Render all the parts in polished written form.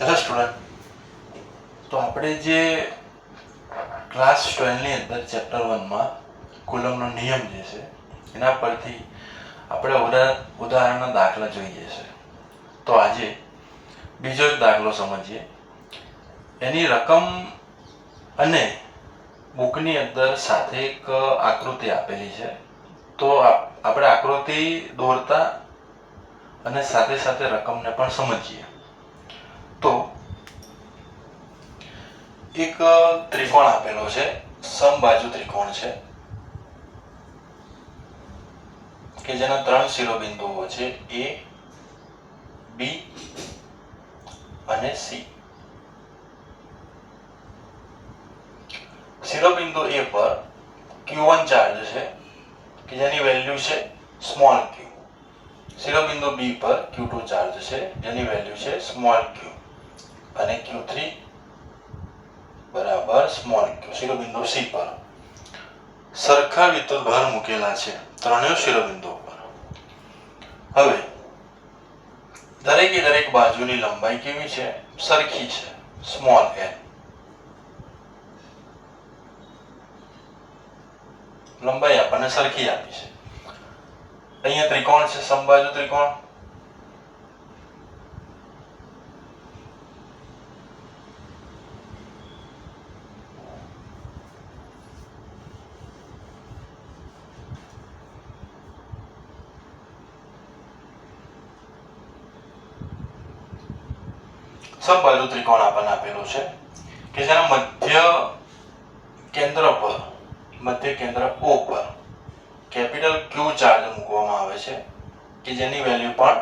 Hello student, તો આપણે જે ક્લાસ 12 ની અંદર ચેપ્ટર 1 માં કુલમનો નિયમ જે છે એના પરથી આપણે ઉદાહરણના દાખલા જોઈએ છે. તો આજે બીજો એક દાખલો સમજીએ. એની રકમ અને બુકની અંદર સાથે એક આકૃતિ આપેલી છે. તો આપણે આકૃતિ દોરતા અને સાથે સાથે રકમને પણ સમજીએ. તો એક ત્રિકોણ આપેલો છે, સમબાજુ ત્રિકોણ છે કે જેના 3 શિરોબિંદુઓ છે, A, B અને C. શિરોબિંદુ A પર Q1 ચાર્જ છે કે જેની વેલ્યુ છે સ્મોલ q. શિરોબિંદુ B પર Q2 ચાર્જ છે જેની વેલ્યુ છે સ્મોલ q અને Q3 બરાબર સ્મોલ q. શિરોબિંદુ C પર સરખા વિદ્યુતભાર મૂકેલા છે ત્રણેય શિરોબિંદુઓ પર. હવે દરેક બાજુની લંબાઈ કેવી છે? સરખી છે, સ્મોલ n. લંબાઈ આપણને સરખી આપી છે. અહીંયા ત્રિકોણ છે, સમબાજુ ત્રિકોણ. સમબાજુ ત્રિકોણ આપણને આપેલું છે કે જેના મધ્ય કેન્દ્ર O પર કેપિટલ Q ચાર્જ મૂકવામાં આવે છે કે જેની વેલ્યુ પણ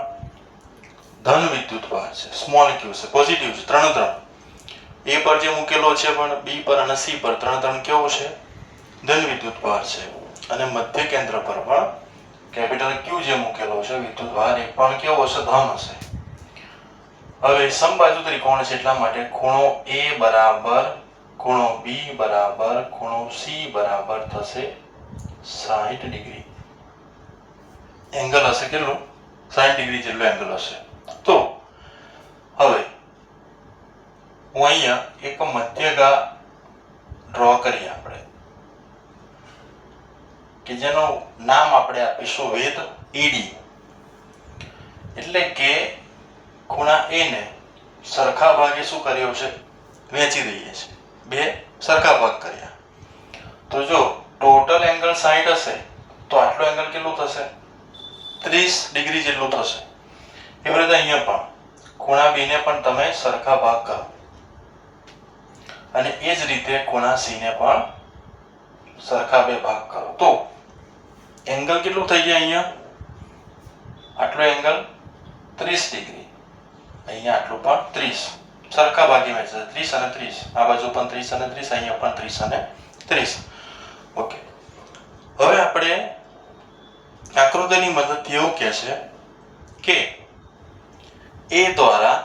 ધન વિદ્યુતભાર છે, સ્મોલ q છે, પોઝિટિવ છે. ત્રણ A પર જે મૂકેલો છે પણ B પર અને C પર ત્રણ કેવો છે? ધન વિદ્યુતભાર છે. અને મધ્ય કેન્દ્ર પર પણ કેપિટલ Q જે મૂકેલો છે વિદ્યુતભાર એ પણ કેવો હશે? ધન હશે. હવે સમબાજુ ત્રિકોણ છે એટલા માટે ખૂણો A બરાબર ખૂણો B બરાબર ખૂણો C બરાબર થશે 60 ડિગ્રી. એંગલ હશે કેટલું? 60 ડિગ્રી જેટલો એંગલ હશે. તો હવે હું અહીંયા એક મધ્યગા ડ્રો કરીએ આપણે કે જેનું નામ આપણે આપીશું વેધ ED. એટલે કે ખૂણા A ને સરખા ભાગે શું કર્યો છે? વહેંચી દઈએ છે. બે સરખા ભાગ કર્યા. તો જો ટોટલ એંગલ 60 હશે તો આટલો એંગલ કેટલું થશે? 30 ડિગ્રી જેટલું થશે. એવી રીતે અહીંયા પણ ખૂણા B ને પણ તમે સરખા ભાગ કરો અને એ જ રીતે ખૂણા C ને પણ સરખા બે ભાગ કરો. તો એંગલ કેટલું થઈ જાય? અહીંયા આટલો એંગલ 30 ડિગ્રી, અહીંયા આટલું પણ 30. સરખા ભાગે વહેંચશે 30 અને 30. આ બાજુ પણ 30 અને 30, અહીંયા પણ 30 અને 30. ઓકે. હવે આપણે આકૃતિની મદદથી એવું કહે છે કે A દ્વારા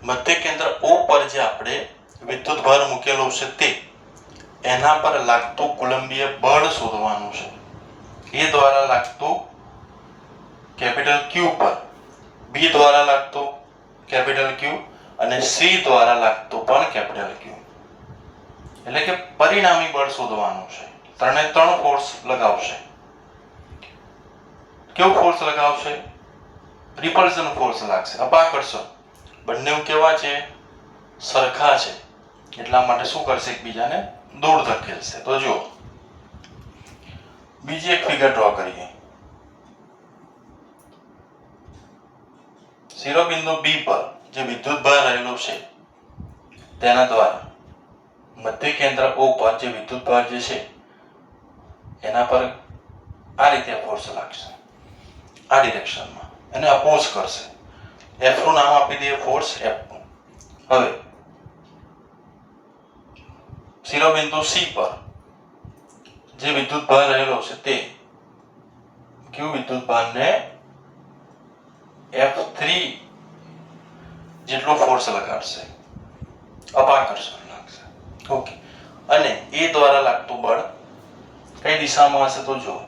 મધ્ય કેન્દ્ર O પર જે આપણે વિદ્યુતભાર મૂકેલો છે તે એના પર લાગતું કુલંબીય બળ શોધવાનું છે. A દ્વારા લાગતું કેપિટલ Q પર, B દ્વારા લાગતું કેપિટલ Q અને C દ્વારા લાગતું પણ કેપિટલ Q. એટલે કે પરિણામી બળ શોધવાનું છે. ત્રણ ફોર્સ લગાવશે. કેવું ફોર્સ લગાવશે? રિપલ્શન ફોર્સ લાગશે, અપાકર્ષણ. બંને કેવા છે? સરખા છે. એટલા માટે શું કરશે? એકબીજાને દૂર ધકેલશે. તો જુઓ બીજી એક ફિગર ડ્રો કરીએ. શિરોબિંદુ B પર જે વિદ્યુતભાર રહેલો છે તેના દ્વારા મધ્ય કેન્દ્ર O પર જે વિદ્યુતભાર જે છે એના પર આ રીતે ફોર્સ લાગશે, આ ડિરેક્શનમાં. એને અપોઝ કરશે. F નું નામ આપી દઈએ ફોર્સ F. હવે શિરોબિંદુ C પર જે વિદ્યુતભાર રહેલો છે તે Q વિદ્યુતભારને F3 જેટલો ફોર્સ લગાડશે, અપાકર્ષણ લાગશે. ઓકે. અને A દ્વારા લાગતું બળ કઈ દિશામાં હશે? તો જો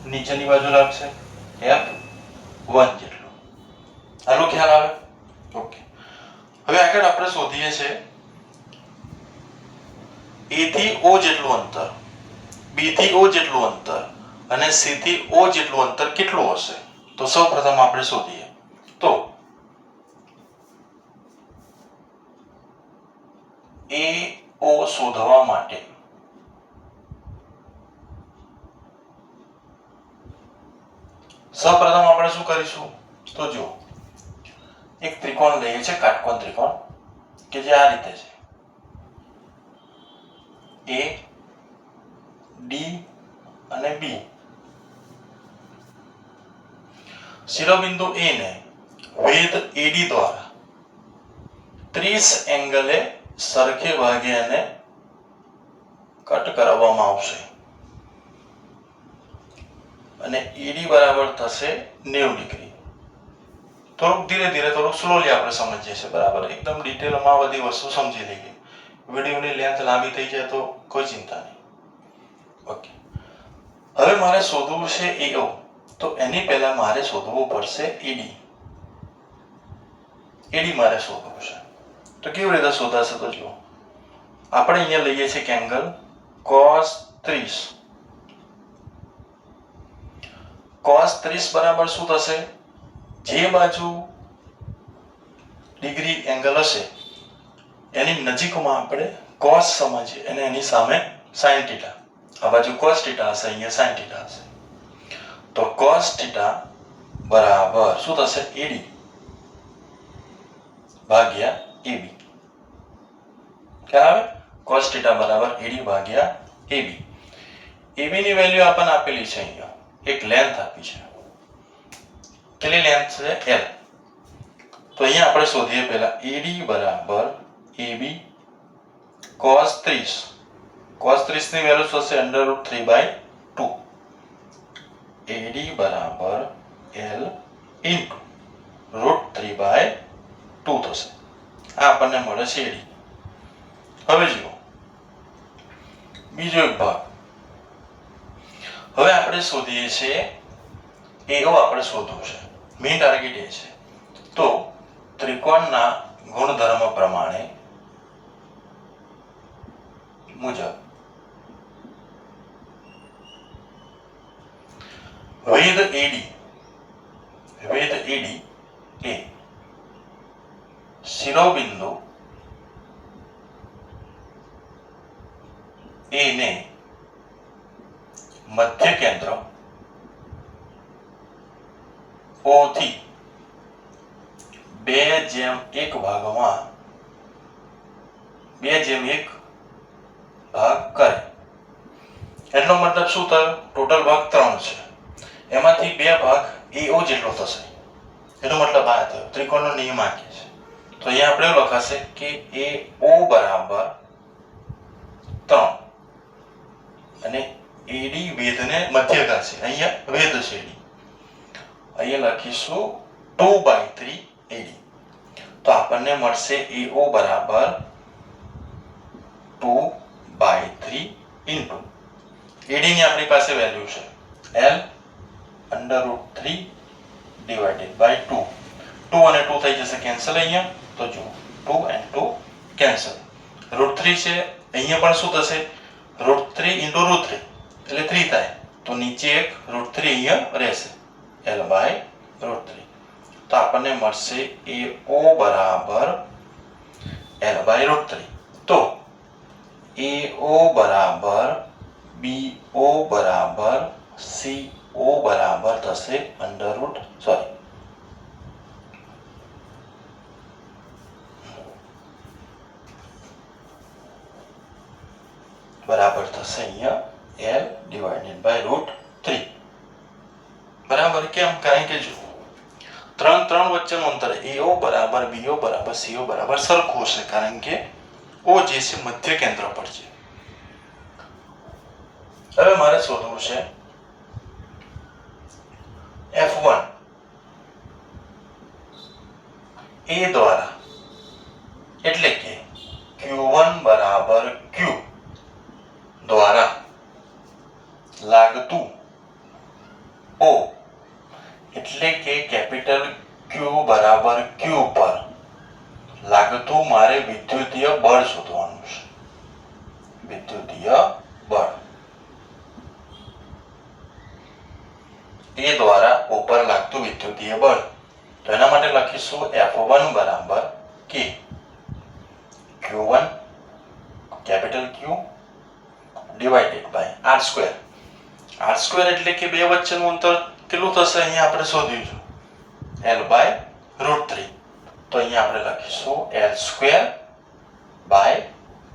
નીચેની બાજુ લાગશે, F1 જેટલું. આનો ખ્યાલ આવે? ઓકે. હવે શોધીએ છે A થી O જેટલું અંતર, B થી O જેટલું અંતર અને C થી O જેટલું અંતર કેટલું હશે? તો સૌપ્રથમ આપણે શોધીએ. તો AO શોધવા માટે સૌપ્રથમ આપણે શું કરીશું? તો જો એક ત્રિકોણ લઈએ છે, કાટકોણ ત્રિકોણ, કે જે આ રીતે છે. A, D અને B. શિરોબિંદુ A ને વેધ AD દ્વારા 30 એંગલે સરખે ભાગે અને કટ કરવામાં આવશે અને AD બરાબર થશે 90 ડિગ્રી. થોડુંક ધીરે ધીરે, થોડુંક સ્લોલી આપણે સમજીએ છીએ, બરાબર? એકદમ ડિટેલમાં બધી વસ્તુ સમજી લઈએ. વિડીયોની લેન્થ લાંબી થઈ જાય તો કોઈ ચિંતા નહીં. ઓકે, હવે મારે શોધવું છે AO, તો એની પહેલા મારે શોધવું પડશે AD. AD મારે શોધવું છે. તો કેવી રીતે શોધાશે? તો જુઓ, આપણે અહીંયા લઈએ છીએ એંગલ cos 30. cos 30 બરાબર શું થશે? જે બાજુ ડિગ્રી એંગલ હશે એની નજીકમાં આપણે cos સમજીએ અને એની સામે sin θ. આ બાજુ cos θ હશે, અહીંયા sin θ હશે. તો cos θ બરાબર શું થશે? AD ભાગ્યા AB. ખ્યાલ આવે? cos θ બરાબર AD ભાગ્યા AB. AB ની વેલ્યુ આપણને આપેલી છે, અહીંયા એક લેન્થ આપી છે. કેટલી લેન્થ છે? L. તો અહીંયા આપણે શોધીએ પહેલા AD બરાબર AB cos 30. cos 30 ની વેલ્યુ શું થશે? √3/2. AD બરાબર L into √3/2 થશે. આ આપણને મળે છે AD. હવે જુઓ બીજો એક ભાગ. હવે આપણે શોધીએ છીએ AO. આપણે શોધવું છે, મેઇન ટાર્ગેટ એ છે. તો ત્રિકોણના ગુણધર્મ પ્રમાણે મુજબ વેધ AD એ શિરોબિંદુ A ને મધ્ય કેન્દ્ર O થી 2/1 ભાગમાં 2/1 ભાગ કરે. એનો મતલબ શું થયો? ટોટલ ભાગ 3 છે, એમાંથી 2 ભાગ AO જેટલો થશે. એનો મતલબ આ થયો. ત્રિકોણનો નિયમ આ કહે છે. તો અહીંયા આપણે એવું લખાશે કે AO બરાબર 3 અને AD વેધને મધ્યગા છે, અહીંયા વેધ છે AD. અહીંયા લખીશું 2/3 AD. તો આપણને મળશે AO બરાબર 2/3 ઇન્ટુ AD ની આપણી પાસે વેલ્યુ છે L √3 ડિવાઇડેડ બાય 2. 2 અને 2 થઈ જશે કેન્સલ અહીંયા. તો જુઓ 2 and 2 કેન્સલ. √3 છે, અહીંયા પણ શું થશે? √3 into √3 એટલે 3 થાય. તો નીચે એક √3 અહીંયા રહેશે, L/√3. તો આપણને મળશે AO બરાબર L/√3. તો AO બરાબર BO બરાબર CO બરાબર થશે બરાબર થશે અહીંયા L/√3. બરાબર. કેમ? કારણ કે જો 3 વચ્ચેનું અંતર AO બરાબર BO બરાબર CO બરાબર સરખું હશે, કારણ કે O જે છે મધ્ય કેન્દ્ર પર છે. હવે મારે શોધવું છે F1 A દ્વારા, એટલે કે Q1 બરાબર Q દ્વારા લાગતું O, એટલે કે કેપિટલ Q બરાબર Q પર લાગતું મારે વિદ્યુતીય બળ શોધવાનું છે. વિદ્યુતીય બળ એ દ્વારા ઉપર લાગતું વિદ્યુતીય બળ. તો એના માટે લખીશું F1 બરાબર K Q1 capital Q divided by R square. R square એટલે કે બે વચ્ચેનું અંતર કેટલું થશે અહીંયા આપણે શોધ્યું છે L બાય √3. તો અહીંયા આપણે લખીશું L સ્ક્વેર બાય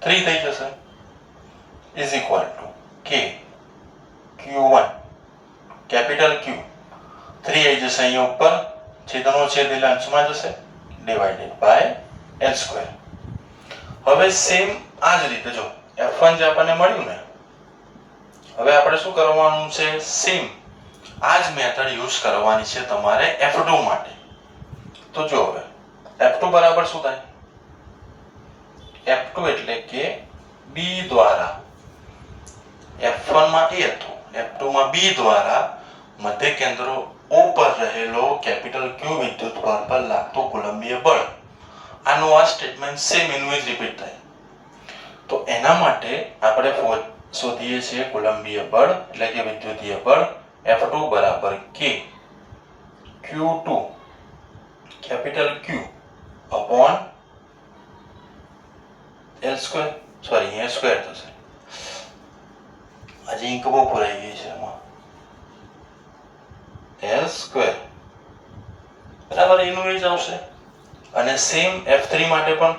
3 થઈ જશે is equal two K Q1 capital Q 3 આવી જશે અહીંયા ઉપર, છેદનો છેદ એટલે અંશમાં જશે, ડિવાઇડેડ બાય L સ્ક્વેર. હવે સેમ આ જ રીતે જો F1 જે આપણને મળ્યું ને, હવે આપણે શું કરવાનું છે, સેમ આ જ મેથડ યુઝ કરવાની છે તમારે F2 માટે. તો જો હવે F2 બરાબર શું થાય, F2 એટલે કે B દ્વારા F1 માં A હતું, F2 માં B દ્વારા મધ્ય કેન્દ્ર O પર રહેલો કેપિટલ Q વિદ્યુત ભાર પર લાગતું કુલંબીય બળ. આનું આ સ્ટેટમેન્ટ સેમ એનું જ રિપીટ થાય. તો એના માટે આપણે શોધીએ છીએ કુલંબીય બળ એટલે કે વિદ્યુતીય બળ F2 બરાબર K Q2 capital Q upon L square, sorry અહીંયા સ્ક્વેર થશે, આજે ઇંક બહુ ભરાઈ ગઈ છે એમાં, L સ્ક્વેર બરાબર એનું એ જ આવશે. અને સેમ F3 માટે પણ,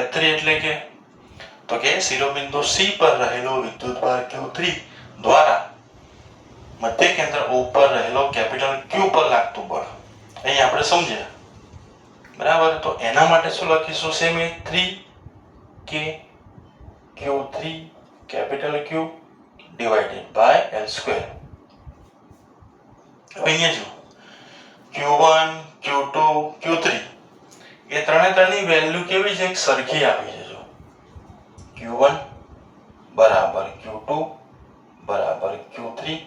F3 એટલે કે તો કે શિરોબિંદુ C પર રહેલો વિદ્યુતભાર Q3 દ્વારા મધ્ય કેન્દ્ર O પર રહેલો કેપિટલ Q પર લાગતું બળ. અહીં આપણે સમજ્યા બરાબર. તો એના માટે શું લખીશું, same 3K Q3 capital Q divided by L square. અહીંયા જો Q1 Q2 Q3 એ ત્રણેની વેલ્યુ કેવી છે, સરખી આપી છે. જો Q1 બરાબર Q2 બરાબર Q3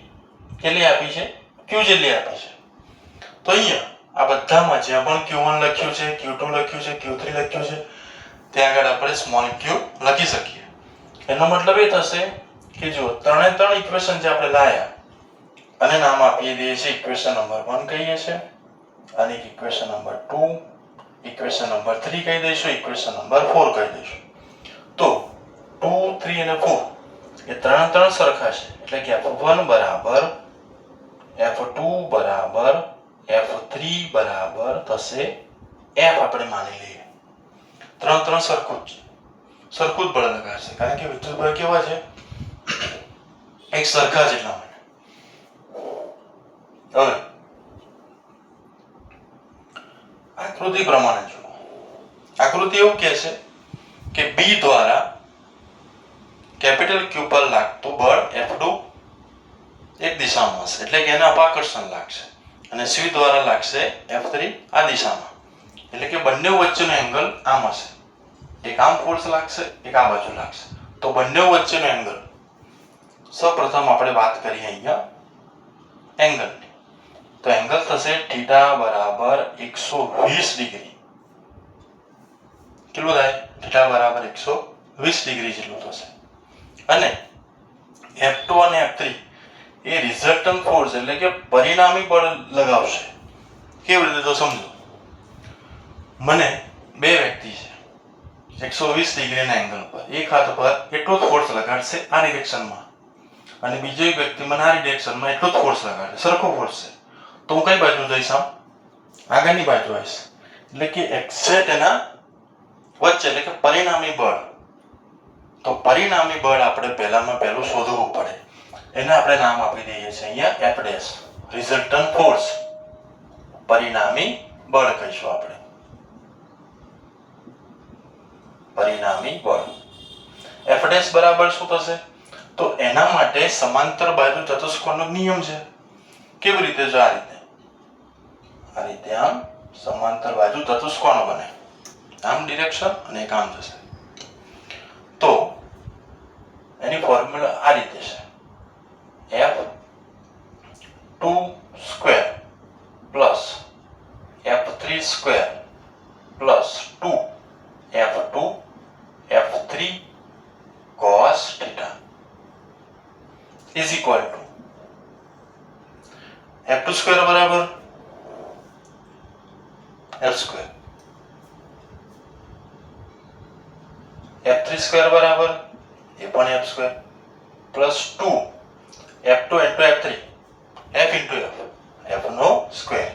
કેટલી આપી છે, Q જેટલી આપી છે. તો અહીંયા આ બધામાં જ્યાં પણ Q1 લખ્યું છે, Q2 લખ્યું છે, Q3 લખ્યું છે, ત્યાં આગળ આપણે સ્મોલ q લખી શકીએ. એનો મતલબ એ થશે કે જો ત્રણ ઇક્વેશન જે આપણે લાયા અને નામ આપી દઈએ છીએ, ઇક્વેશન નંબર 1 કહીએ છીએ, અને ઇક્વેશન નંબર 2, ઇક્વેશન નંબર 3 કહી દઈશું, ઇક્વેશન નંબર 4 કહી દઈશું. તો 2, 3 અને 4 એ ત્રણ સરખા છે, એટલે કે F1 બરાબર F2 બરાબર F3 બરાબર થશે F. આપણે માની લઈએ ત્રણ સરખું જ બળ લગાડશે, કારણ કે વિદ્યુત બળ કેવા છે, એક સરખા જ. એટલા માટે હવે આકૃતિ પ્રમાણે જુઓ. આકૃતિ એવું કહે છે કે B દ્વારા કેપિટલ Q પર લાગતું બળ F2 એક દિશામાં હશે, એટલે કે એને અપાકર્ષણ લાગશે, અને C દ્વારા લાગશે F3 આ દિશામાં, એટલે કે બંને વચ્ચેનો એંગલ આમ હશે. એક આમ ફોર્સ લાગશે, એક આ બાજુ લાગશે. તો બંને વચ્ચેનો એંગલ, સૌપ્રથમ આપણે વાત કરીએ અહીંયા એંગલની. તો એંગલ થશે થીટા બરાબર 120 ડિગ્રી. કેટલું થાય, થીટા બરાબર 120 ડિગ્રી જેટલું થશે. અને F2 અને F3 એ રિઝલ્ટન્ટ ફોર્સ એટલે કે પરિણામી બળ લગાવશે. કેવી રીતે, તો સમજો. મને બે વ્યક્તિ છે 120 ડિગ્રીના એંગલ પર, એક હાથ પર એટલો જ ફોર્સ લગાડશે આ ડિરેક્શનમાં, અને બીજો એક વ્યક્તિ મને આ ડિરેક્શનમાં એટલો જ ફોર્સ લગાડશે, સરખો ફોર્સ છે. તો હું કઈ બાજુ જઈશ, આમ આગળની બાજુ આવીશ, એટલે કે એક્ઝેક્ટ એના વચ્ચે, એટલે કે પરિણામી બળ. તો પરિણામી બળ આપણે પહેલામાં પહેલું શોધવું પડે. એને આપણે નામ આપી દઈએ છીએ અહીંયા F', રિઝલ્ટન્ટ ફોર્સ, પરિણામી બળ કહીશું આપણે, પરિણામી બળ. F' બરાબર શું થશે, તો એના માટે સમાંતર બાજુ ચતુષ્કોણનો નિયમ છે. કેવી રીતે, જો આ રીતે આમ સમાંતર બાજુ ચતુષ્કોણ બને, આમ ડિરેક્શન અને એક આમ જશે. તો એની ફોર્મ્યુલા આ રીતે છે, F2 square plus F3 square plus 2 F2 F3 cos theta is equal to F2 square બરાબર F સ્ક્વેર, F3 સ્ક્વેર બરાબર એ પણ F square plus 2 F2 into F3 F into F નો square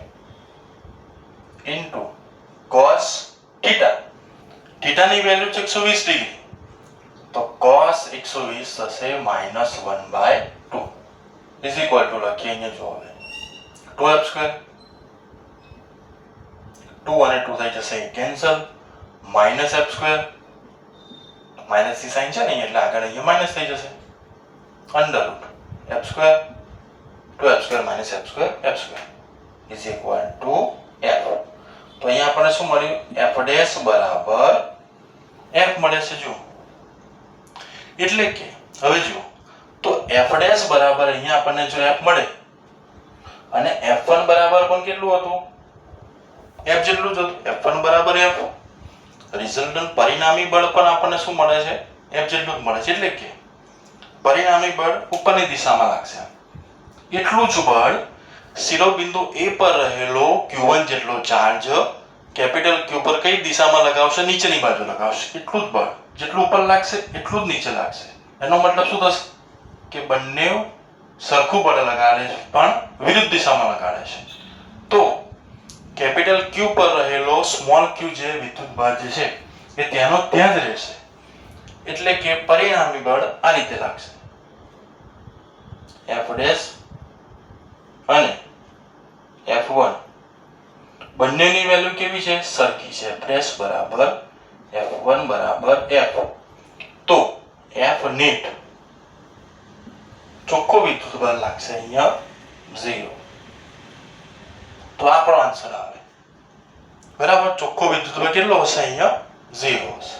into cos theta, theta ની value છે 120 degree, તો cos 120 થશે -1/2 is equal two લખીએ અહીંયા જો હવે 2F સ્ક્વેર, 2 અને 2 થઈ જશે કેન્સલ, -F સ્ક્વેર, માઇનસ ની સાઇન છે ને એટલે આગળ અહીંયા માઇનસ થઈ જશે, under route F square 2F square - F square F square is equal two F. તો અહીંયા આપણને શું મળ્યું? F ડેશ બરાબર F મળે છે જો, એટલે કે હવે જુઓ તો F ડેશ બરાબર અહીંયા આપણને જો F મળે અને F1 બરાબર પણ કેટલું હતું? F જેટલું જ હતું, F1 બરાબર F, રિઝલ્ટન્ટ પરિણામી બળ પણ આપણને શું મળે છે? F જેટલું જ મળે છે, એટલે કે પરિણામી બળ ઉપરની દિશામાં લાગશે, એટલું જ બળ શિરોબિંદુ A પર રહેલો Q1 જેટલો ચાર્જ કેપિટલ Q પર કઈ દિશામાં લગાવશે? નીચેની બાજુ લગાવશે, એટલું જ બળ જેટલું ઉપર લાગશે એટલું જ નીચે લાગશે. એનો મતલબ શું થશે કે બંને સરખું બળ લગાડે છે પણ વિરુદ્ધ દિશામાં લગાડે છે. તો કેપિટલ Q પર રહેલો સ્મોલ q જે વિદ્યુતભાર જે છે એ ત્યાંનો ત્યાં જ રહેશે, એટલે કે પરિણામી બળ આ રીતે લાગશે, F ડેશ અને F1 બંનેની વેલ્યુ કેવી છે? સરખી છે, F ડેશ બરાબર F1 બરાબર F. તો F નેટ ચોખ્ખો વિદ્યુતભાર લાગશે અહીંયા 0. તો આપણો આન્સર આવે બરાબર, ચોખ્ખો વિદ્યુતભાર કેટલો હશે? અહીંયા 0 હશે.